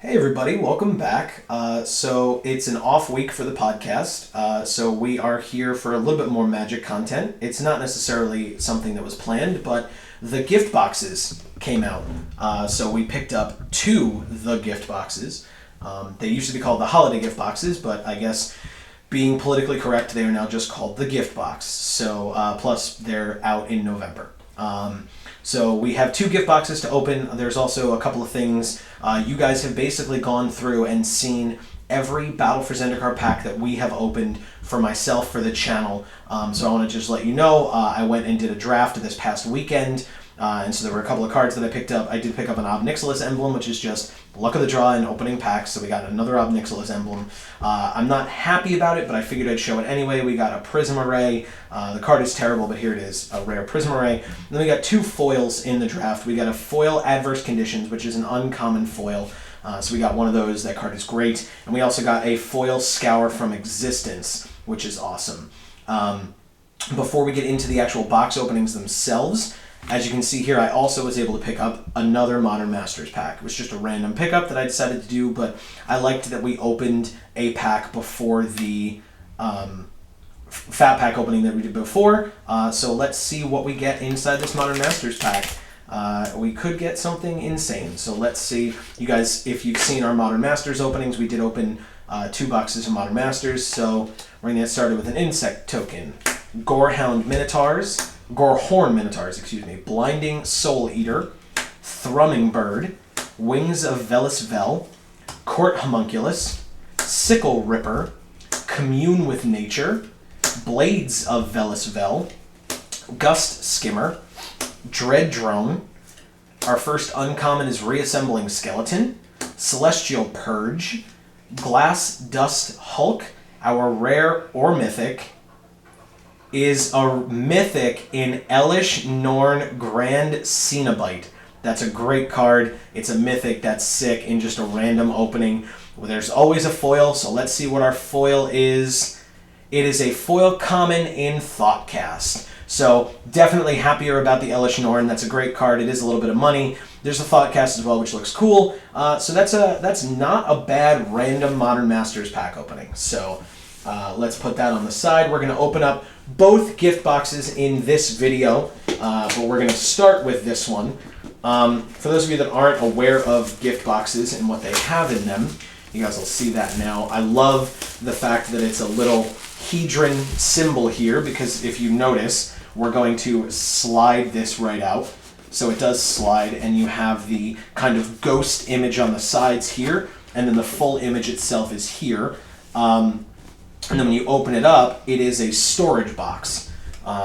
Hey everybody, welcome back. So it's an off week for the podcast, so we are here for a little bit more Magic content. It's not necessarily something that was planned, but the gift boxes came out. So we picked up two the gift boxes. They used to be called the holiday gift boxes, but I guess being politically correct, they are now just called the gift box. So plus they're out in November. So we have two gift boxes to open. There's also a couple of things. You guys have basically gone through and seen every Battle for Zendikar pack that we have opened for myself for the channel. So I want to just let you know, I went and did a draft this past weekend. And so there were a couple of cards that I picked up. I did pick up an Ob Nixilis emblem, which is just luck of the draw in opening packs. So we got another Ob Nixilis emblem. I'm not happy about it, but I figured I'd show it anyway. We got a Prism Array. The card is terrible, but here it is, a rare Prism Array. And then we got two foils in the draft. We got a foil Adverse Conditions, which is an uncommon foil. So we got one of those. That card is great. And we also got a foil Scour from Existence, which is awesome. Before we get into the actual box openings themselves, as you can see here, I also was able to pick up another Modern Masters pack. It was just a random pickup that I decided to do, but I liked that we opened a pack before the fat pack opening that we did before. So let's see what we get inside this Modern Masters pack. We could get something insane. So let's see. You guys, if you've seen our Modern Masters openings, we did open two boxes of Modern Masters. So we're going to get started with an insect token. Gorehorn Minotaurs, Blinding Soul Eater, Thrumming Bird, Wings of Velis Vel, Court Homunculus, Sickle Ripper, Commune with Nature, Blades of Velis Vel, Gust Skimmer, Dread Drone. Our first uncommon is Reassembling Skeleton, Celestial Purge, Glass Dust Hulk. Our rare or mythic is a mythic in Elish Norn Grand Cenobite. That's a great card. It's a mythic that's sick in just a random opening. Well, there's always a foil, so let's see what our foil is. It is a foil common in Thoughtcast. So definitely happier about the Elish Norn. That's a great card. It is a little bit of money. There's a Thoughtcast as well, which looks cool. So that's not a bad random Modern Masters pack opening. So let's put that on the side. We're going to open up both gift boxes in this video, but we're going to start with this one. For those of you that aren't aware of gift boxes and what they have in them, you guys will see that now. I love the fact that it's a little hedron symbol here, because if you notice, we're going to slide this right out. So it does slide, and you have the kind of ghost image on the sides here, and then the full image itself is here. And then when you open it up, it is a storage box.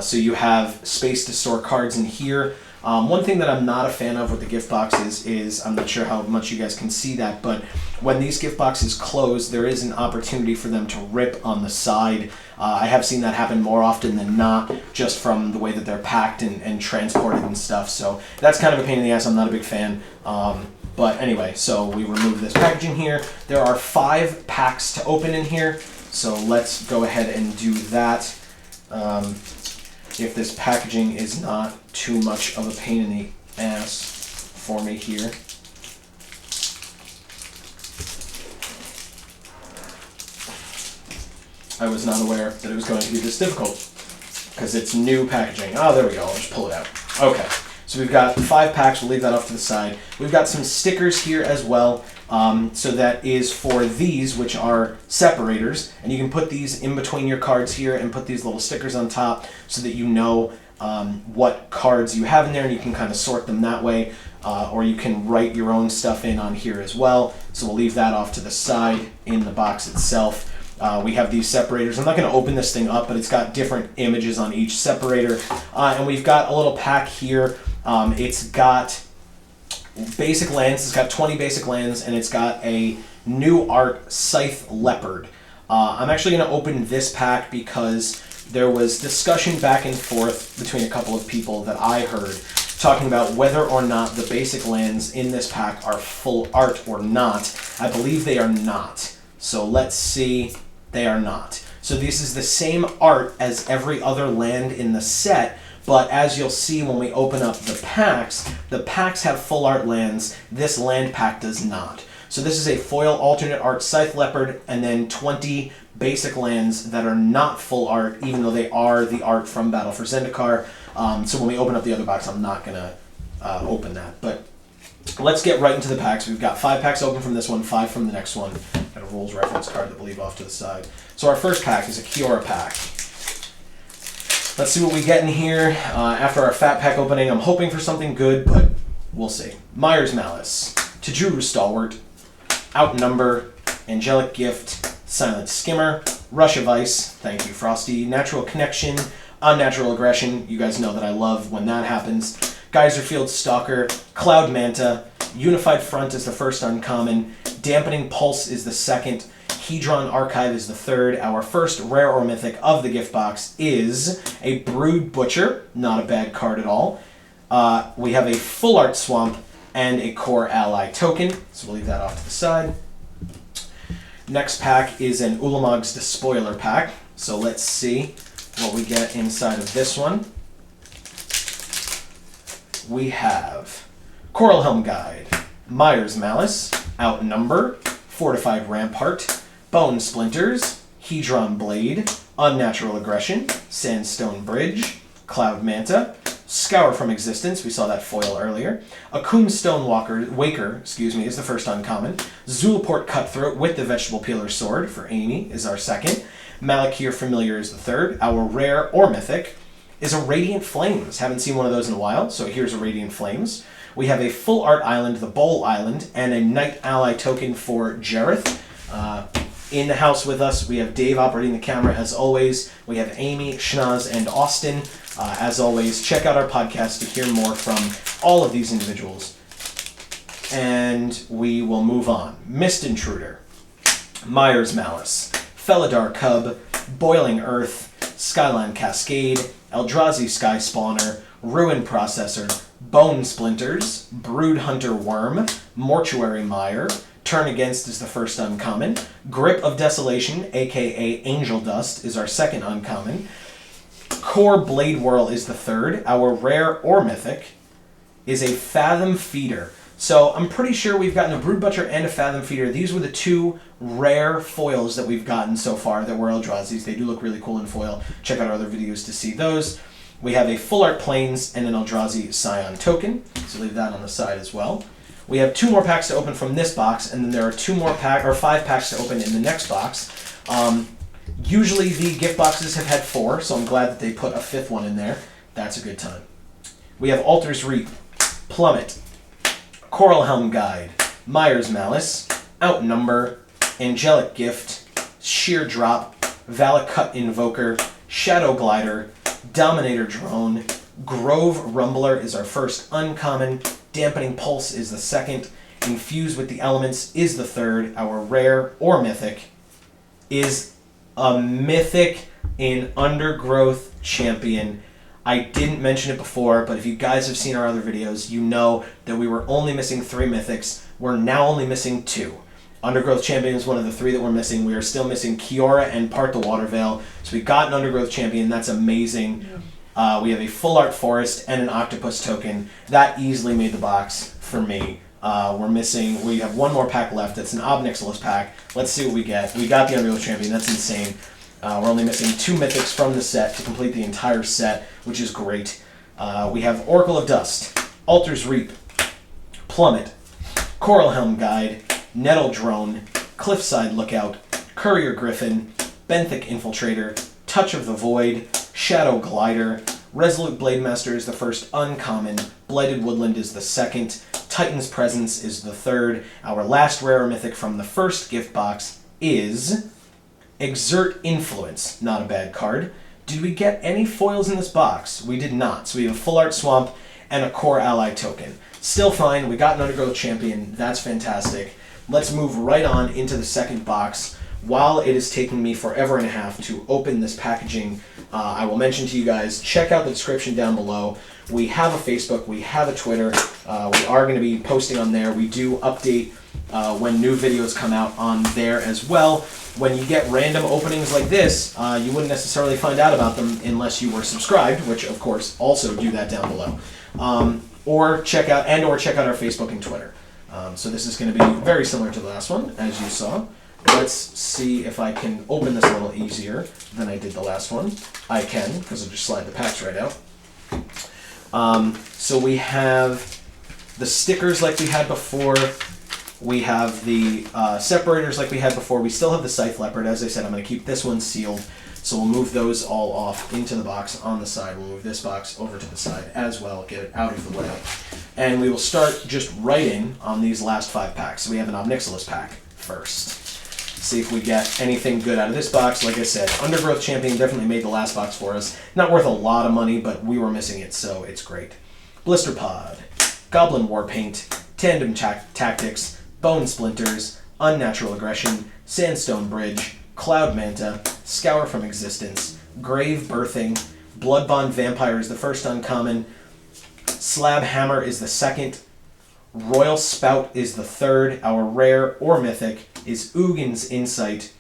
So you have space to store cards in here. One thing that I'm not a fan of with the gift boxes is, I'm not sure how much you guys can see that, but when these gift boxes close, there is an opportunity for them to rip on the side. I have seen that happen more often than not, just from the way that they're packed and transported and stuff. So that's kind of a pain in the ass. I'm not a big fan. But anyway, so we remove this packaging here. There are 5 packs to open in here. So let's go ahead and do that. If this packaging is not too much of a pain in the ass for me here. I was not aware that it was going to be this difficult, because it's new packaging. Oh, there we go. I'll just pull it out. Okay. So we've got 5 packs. We'll leave that off to the side. We've got some stickers here as well. So that is for these, which are separators. And you can put these in between your cards here and put these little stickers on top so that you know what cards you have in there, and you can kind of sort them that way. Or you can write your own stuff in on here as well. So we'll leave that off to the side in the box itself. We have these separators. I'm not going to open this thing up, but it's got different images on each separator. And we've got a little pack here. It's got basic lands. It's got 20 basic lands, and it's got a new art Scythe Leopard. I'm actually going to open this pack because there was discussion back and forth between a couple of people that I heard talking about whether or not the basic lands in this pack are full art or not. I believe they are not. So let's see. They are not. So this is the same art as every other land in the set, but as you'll see when we open up the packs have full art lands. This land pack does not. So this is a foil alternate art Scythe Leopard, and then 20 basic lands that are not full art, even though they are the art from Battle for Zendikar. So when we open up the other box, I'm not going to open that. But let's get right into the packs. We've got 5 packs open from this one, 5 from the next one. Got a rules reference card that we'll leave off to the side. So our first pack is a Kiora pack. Let's see what we get in here. After our fat pack opening, I'm hoping for something good, but we'll see. Mire's Malice, Tajuru Stalwart, Outnumber, Angelic Gift, Silent Skimmer, Rush of Ice, thank you Frosty, Natural Connection, Unnatural Aggression, you guys know that I love when that happens, Geyserfield Stalker, Cloud Manta, Unified Front is the first uncommon, Dampening Pulse is the second, Hedron Archive is the third. Our first rare or mythic of the gift box is a Brood Butcher, not a bad card at all. We have a Full Art Swamp and a Core Ally token, so we'll leave that off to the side. Next pack is an Ulamog's Despoiler pack, so let's see what we get inside of this one. We have Coral Helm Guide, Mire's Malice, Outnumber, Fortified Rampart, Bone Splinters, Hedron Blade, Unnatural Aggression, Sandstone Bridge, Cloud Manta, Scour from Existence, we saw that foil earlier. Akum Waker is the first uncommon. Zulaport Cutthroat with the Vegetable Peeler Sword for Amy is our second. Malakir Familiar is the third. Our rare or mythic is a Radiant Flames. Haven't seen one of those in a while, so here's a Radiant Flames. We have a Full Art Island, the Bowl Island, and a Knight Ally token for Jareth. In the house with us, we have Dave operating the camera as always. We have Amy, Schnaz, and Austin. As always, check out our podcast to hear more from all of these individuals. And we will move on. Mist Intruder, Mire's Malice, Felidar Cub, Boiling Earth, Skyline Cascade, Eldrazi Sky Spawner, Ruin Processor, Bone Splinters, Brood Hunter Worm, Mortuary Mire, Turn Against is the first uncommon, Grip of Desolation, aka Angel Dust, is our second uncommon, Core Blade Whirl is the third. Our rare or mythic is a Fathom Feeder. So I'm pretty sure we've gotten a Brood Butcher and a Fathom Feeder. These were the 2 rare foils that we've gotten so far that were Eldrazi's. They do look really cool in foil. Check out our other videos to see those. We have a Full Art Plains and an Eldrazi Scion token, so leave that on the side as well. We have 2 more packs to open from this box, and then there are 5 packs to open in the next box. Usually the gift boxes have had 4, so I'm glad that they put a 5th one in there. That's a good time. We have Altar's Reap, Plummet, Coral Helm Guide, Mire's Malice, Outnumber, Angelic Gift, Sheer Drop, Valakut Invoker, Shadow Glider, Dominator Drone, Grove Rumbler is our first uncommon, Dampening Pulse is the second, Infuse with the Elements is the third. Our rare or mythic is a mythic in Undergrowth Champion. I didn't mention it before, but if you guys have seen our other videos, you know that we were only missing 3 mythics. We're now only missing 2. Undergrowth Champion is one of the 3 that we're missing. We are still missing Kiora and Part the Water Veil. So we got an Undergrowth Champion. That's amazing. We have a Full Art Forest and an Octopus token. That easily made the box for me. We have 1 more pack left. It's an Obnixilis pack. Let's see what we get. We got the Undergrowth Champion. That's insane. We're only missing 2 mythics from the set to complete the entire set, which is great. We have Oracle of Dust, Altar's Reap, Plummet, Coral Helm Guide, Nettle Drone, Cliffside Lookout, Courier Griffin, Benthic Infiltrator, Touch of the Void, Shadow Glider, Resolute Blademaster is the first uncommon, Blighted Woodland is the second, Titan's Presence is the third. Our last rare mythic from the first gift box is Exert Influence, not a bad card. Did we get any foils in this box? We did not. So we have a Full Art Swamp and a Core Ally token. Still fine. We got an Undergrowth Champion. That's fantastic. Let's move right on into the second box. While it is taking me forever and a half to open this packaging, I will mention to you guys, check out the description down below. We have a Facebook, we have a Twitter, we are going to be posting on there. We do update when new videos come out on there as well. When you get random openings like this, you wouldn't necessarily find out about them unless you were subscribed, which of course also do that down below. Or check out our Facebook and Twitter. So this is going to be very similar to the last one, as you saw. Let's see if I can open this a little easier than I did the last one. I can, because I'll just slide the packs right out. So we have the stickers like we had before. We have the separators like we had before. We still have the Scythe Leopard. As I said, I'm going to keep this one sealed. So we'll move those all off into the box on the side. We'll move this box over to the side as well, get it out of the way. And we will start just writing on these last 5 packs. So we have an Obnixilis pack first. See if we get anything good out of this box. Like I said, Undergrowth Champion definitely made the last box for us. Not worth a lot of money, but we were missing it, so it's great. Blister Pod, Goblin Warpaint, Tandem Tactics, Bone Splinters, Unnatural Aggression, Sandstone Bridge, Cloud Manta, Scour from Existence, Grave Birthing, Bloodbond Vampire is the first uncommon, Slab Hammer is the second, Royal Spout is the third. Our rare or mythic is Ugin's Insight.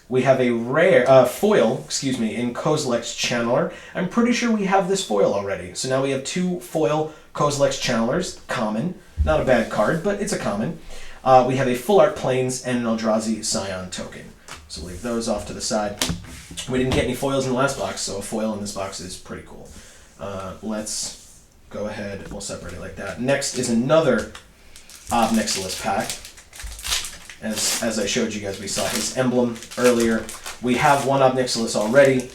We have a rare foil, in Kozilek's Channeler. I'm pretty sure we have this foil already. So now we have 2 foil Kozilek's Channelers, common. Not a bad card, but it's a common. We have a Full Art Plains and an Eldrazi Scion token. So leave those off to the side. We didn't get any foils in the last box, so a foil in this box is pretty cool. Let's go ahead, we'll separate it like that. Next is another Obnixilis pack. As I showed you guys, we saw his emblem earlier. We have one Obnixilis already.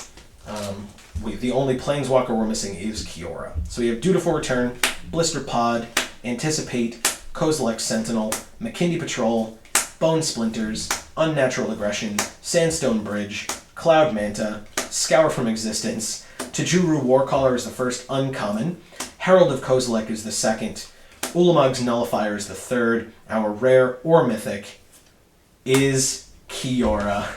The only Planeswalker we're missing is Kiora. So we have Dutiful Return, Blister Pod, Anticipate, Kozilek Sentinel, McKindy Patrol, Bone Splinters, Unnatural Aggression, Sandstone Bridge, Cloud Manta, Scour from Existence, Tajuru Warcaller is the first uncommon, Herald of Kozilek is the second, Ulamog's Nullifier is the third. Our rare or mythic is Kiora,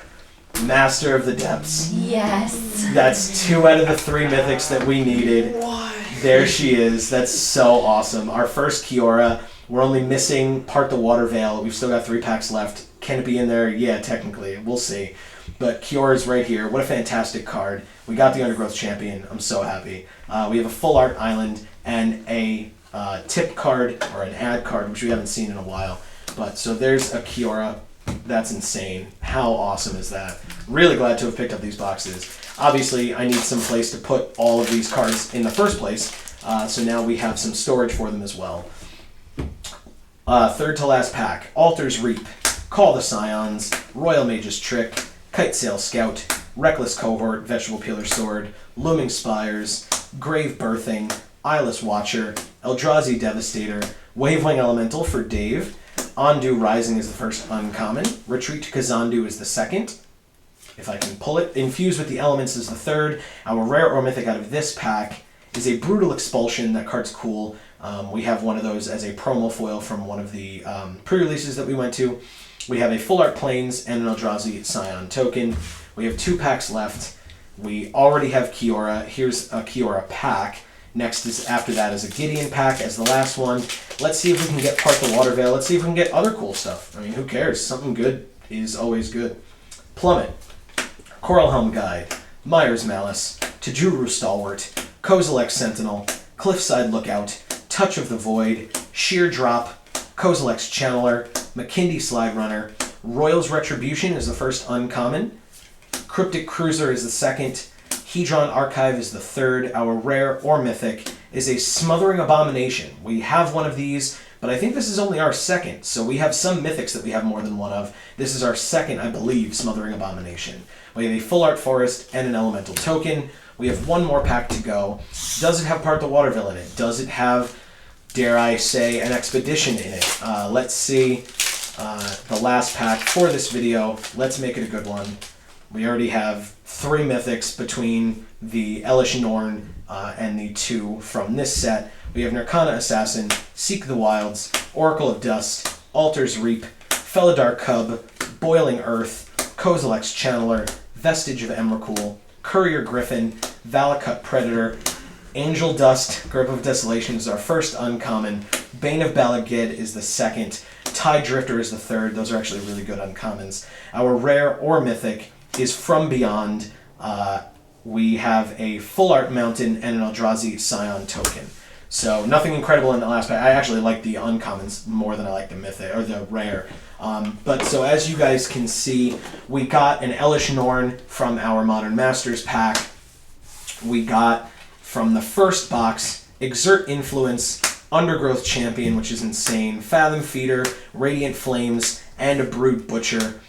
Master of the Depths. Yes. That's 2 out of the 3 mythics that we needed. What? There she is. That's so awesome. Our first Kiora. We're only missing Part the Water Veil. We've still got 3 packs left. Can it be in there? Yeah, technically. We'll see. But Kiora's right here. What a fantastic card. We got the Undergrowth Champion. I'm so happy. We have a Full Art Island and a tip card, or an ad card, which we haven't seen in a while. But so there's a Kiora. That's insane. How awesome is that? Really glad to have picked up these boxes. Obviously, I need some place to put all of these cards in the first place. So now we have some storage for them as well. Third to last pack. Altar's Reap, Call the Scions, Royal Mage's Trick, Kitesail Scout, Reckless Cohort, Vegetable Peeler Sword, Looming Spires, Grave Birthing, Eyeless Watcher, Eldrazi Devastator, Wavewing Elemental for Dave, Ondu Rising is the first uncommon, Retreat to Kazandu is the second, if I can pull it, Infuse with the Elements is the third. Our rare or mythic out of this pack is a Brutal Expulsion. That card's cool. We have one of those as a promo foil from one of the pre-releases that we went to. We have a Full Art Plains and an Eldrazi Scion token. We have 2 packs left. We already have Kiora. Here's a Kiora pack. Next is after that is a Gideon pack as the last one. Let's see if we can get Part the Water Veil. Let's see if we can get other cool stuff. I mean, who cares? Something good is always good. Plummet, Coral Helm Guide, Myers Malice, Tajuru Stalwart, Kozilek Sentinel, Cliffside Lookout, Touch of the Void, Sheer Drop, Kozilek's Channeler, McKindy Slide Runner, Royal's Retribution is the first uncommon, Cryptic Cruiser is the second, Hedron Archive is the third. Our rare or mythic is a Smothering Abomination. We have one of these, but I think this is only our second, so we have some mythics that we have more than one of. This is our second, I believe, Smothering Abomination. We have a Full Art Forest and an Elemental token. We have 1 more pack to go. Does it have Part the Water Veil in it? Does it have, dare I say, an Expedition in it? Let's see the last pack for this video. Let's make it a good one. We already have 3 mythics between the Elish Norn and the 2 from this set. We have Narcana Assassin, Seek the Wilds, Oracle of Dust, Altar's Reap, Felidar Cub, Boiling Earth, Kozilek's Channeler, Vestige of Emrakul, Courier Griffin, Valakut Predator, Angel Dust, Grip of Desolation is our first uncommon, Bane of Balagid is the second, Tide Drifter is the third. Those are actually really good uncommons. Our rare or mythic is From Beyond. We have a Full Art Mountain and an Eldrazi Scion token. So nothing incredible in the last pack. I actually like the uncommons more than I like the mythic or the rare. But so as you guys can see, we got an Elish Norn from our Modern Masters pack. We got from the first box Exert Influence, Undergrowth Champion, which is insane, Fathom Feeder, Radiant Flames, and a Brood Butcher.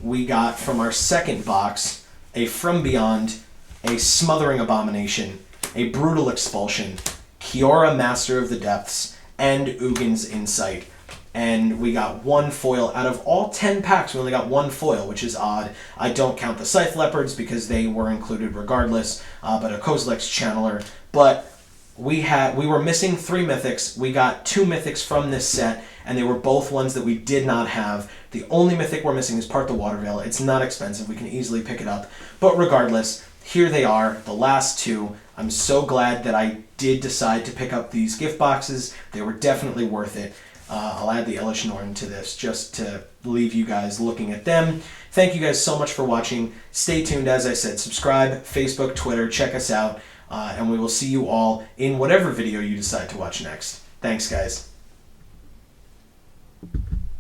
We got from our second box a From Beyond, a Smothering Abomination, a Brutal Expulsion, Kiora Master of the Depths, and Ugin's Insight. And we got one foil. Out of all 10 packs, we only got one foil, which is odd. I don't count the Scythe Leopards because they were included regardless, but a Kozilek's Channeler. But we were missing 3 mythics. We got 2 mythics from this set, and they were both ones that we did not have. The only mythic we're missing is Part the Waterveil. It's not expensive. We can easily pick it up. But regardless, here they are, the last 2. I'm so glad that I did decide to pick up these gift boxes. They were definitely worth it. I'll add the Elish Norn to this just to leave you guys looking at them. Thank you guys so much for watching. Stay tuned, as I said. Subscribe, Facebook, Twitter, check us out. And we will see you all in whatever video you decide to watch next. Thanks, guys.